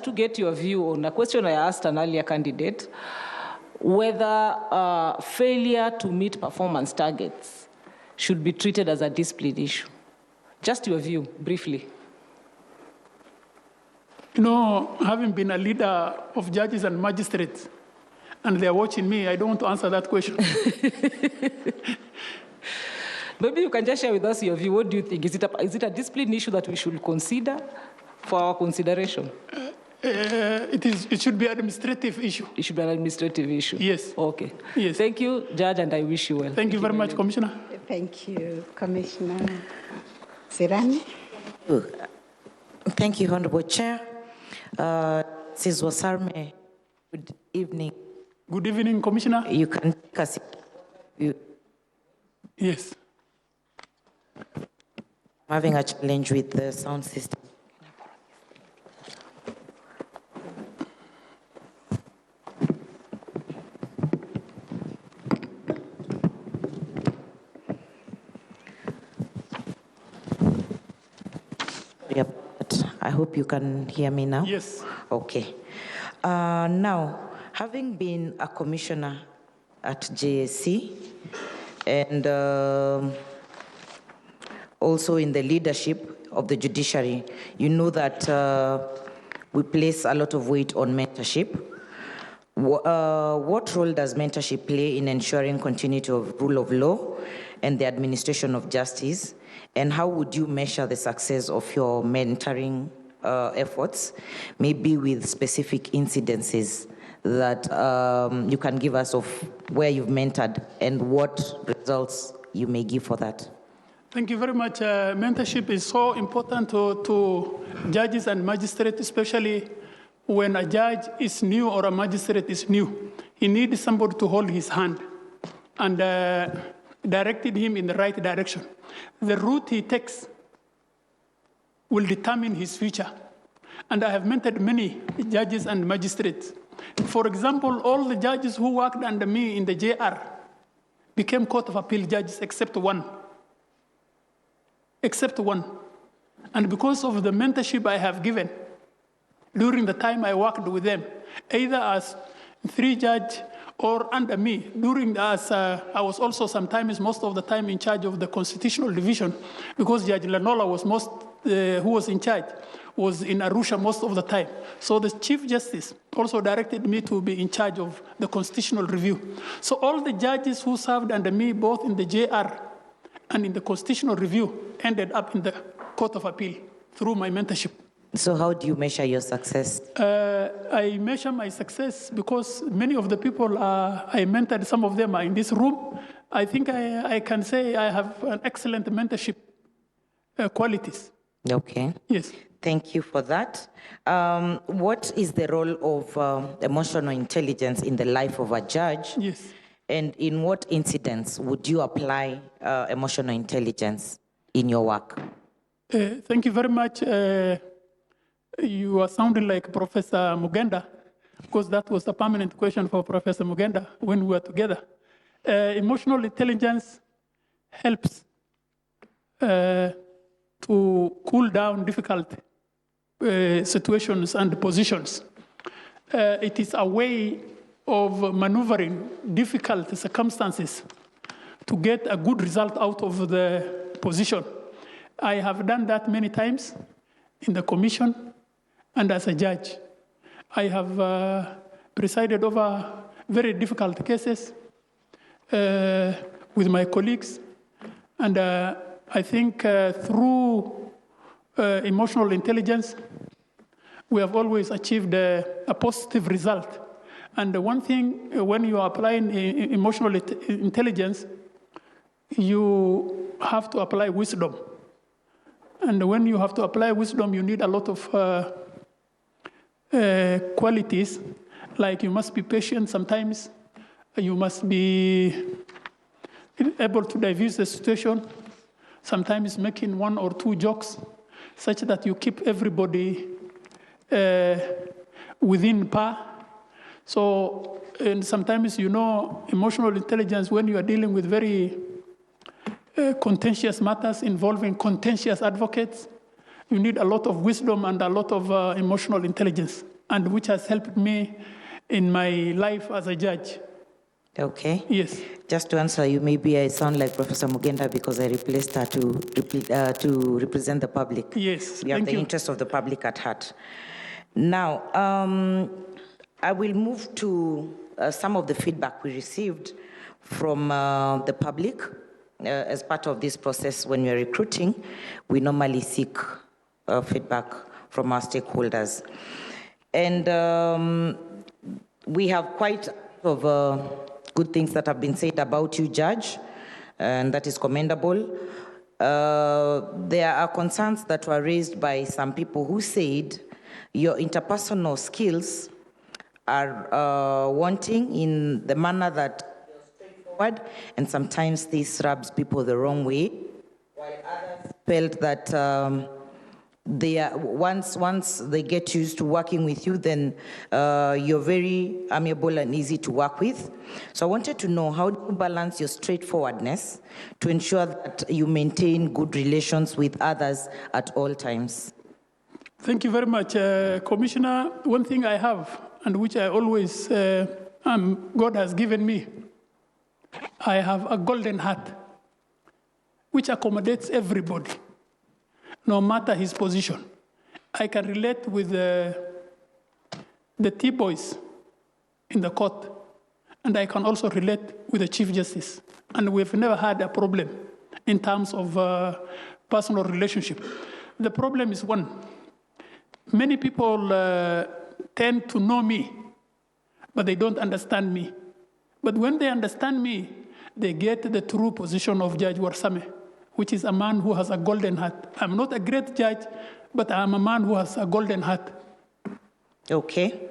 to get your view on a question I asked an earlier candidate, whether failure to meet performance targets should be treated as a discipline issue. Just your view, briefly. You know, having been a leader of judges and magistrates, and they're watching me, I don't want to answer that question. Maybe you can just share with us your view. What do you think? Is it a discipline issue that we should consider for our consideration? It should be an administrative issue. It should be an administrative issue? Yes. Okay. Yes. Thank you, Judge, and I wish you well. Thank you very much, Commissioner. Thank you, Commissioner Sirani. Thank you, Honorable Chair. This is Warsame. Good evening. Good evening, Commissioner. You can take a seat. Yes. I'm having a challenge with the sound system. I hope you can hear me now. Yes. Okay. Now, having been a commissioner at JSC and also in the leadership of the judiciary, you know that we place a lot of weight on mentorship. What role does mentorship play in ensuring continuity of rule of law and the administration of justice? And how would you measure the success of your mentoring efforts, maybe with specific incidences that you can give us of where you've mentored and what results you may give for that? Thank you very much. Mentorship is so important to judges and magistrates, especially when a judge is new or a magistrate is new. He needs somebody to hold his hand and directed him in the right direction. The route he takes will determine his future. And I have mentored many judges and magistrates. For example, all the judges who worked under me in the JR became Court of Appeal judges except one. Except one. And because of the mentorship I have given during the time I worked with them, either as 3-judge or under me, I was also sometimes, most of the time, in charge of the Constitutional Division, because Judge Lanola was who was in charge, was in Arusha most of the time. So the Chief Justice also directed me to be in charge of the Constitutional Review. So all the judges who served under me, both in the JR and in the Constitutional Review, ended up in the Court of Appeal through my mentorship. So how do you measure your success? I measure my success because many of the people I mentored, some of them are in this room. I think I can say I have an excellent mentorship qualities. Okay. Yes. Thank you for that. What is the role of emotional intelligence in the life of a judge? Yes. And in what incidents would you apply emotional intelligence in your work? Thank you very much. You are sounding like Professor Mugenda, because that was a permanent question for Professor Mugenda when we were together. Emotional intelligence helps to cool down difficult situations and positions. It is a way of maneuvering difficult circumstances to get a good result out of the position. I have done that many times in the commission and as a judge. I have presided over very difficult cases with my colleagues. And I think through emotional intelligence, we have always achieved a positive result. And one thing, when you are applying emotional intelligence, you have to apply wisdom. And when you have to apply wisdom, you need a lot of qualities, like you must be patient sometimes, you must be able to diffuse the situation, sometimes making 1 or 2 jokes, such that you keep everybody within par. So, and sometimes, you know, emotional intelligence, when you are dealing with very contentious matters involving contentious advocates, You need a lot of wisdom and a lot of emotional intelligence, and which has helped me in my life as a judge. Okay. Yes. Just to answer you, maybe I sound like Professor Mugenda because I replaced her to represent the public. Yes, We have thank the you. interest of the public at heart. Now, I will move to some of the feedback we received from the public. As part of this process, when we're recruiting, we normally seek feedback from our stakeholders. And we have quite of good things that have been said about you, Judge, and that is commendable. There are concerns that were raised by some people who said your interpersonal skills are wanting in the manner that you're straightforward, and sometimes this rubs people the wrong way, while others felt that they are, once they get used to working with you, then you're very amiable and easy to work with. So I wanted to know, how do you balance your straightforwardness to ensure that you maintain good relations with others at all times? Thank you very much. Commissioner, one thing I have, and which I always, God has given me, I have a golden heart, which accommodates everybody, no matter his position. I can relate with the T-boys in the court, and I can also relate with the Chief Justice. And we've never had a problem in terms of personal relationship. The problem is one. Many people tend to know me, but they don't understand me. But when they understand me, they get the true position of Judge Warsame, which is a man who has a golden heart. I'm not a great judge, but I'm a man who has a golden heart. Okay.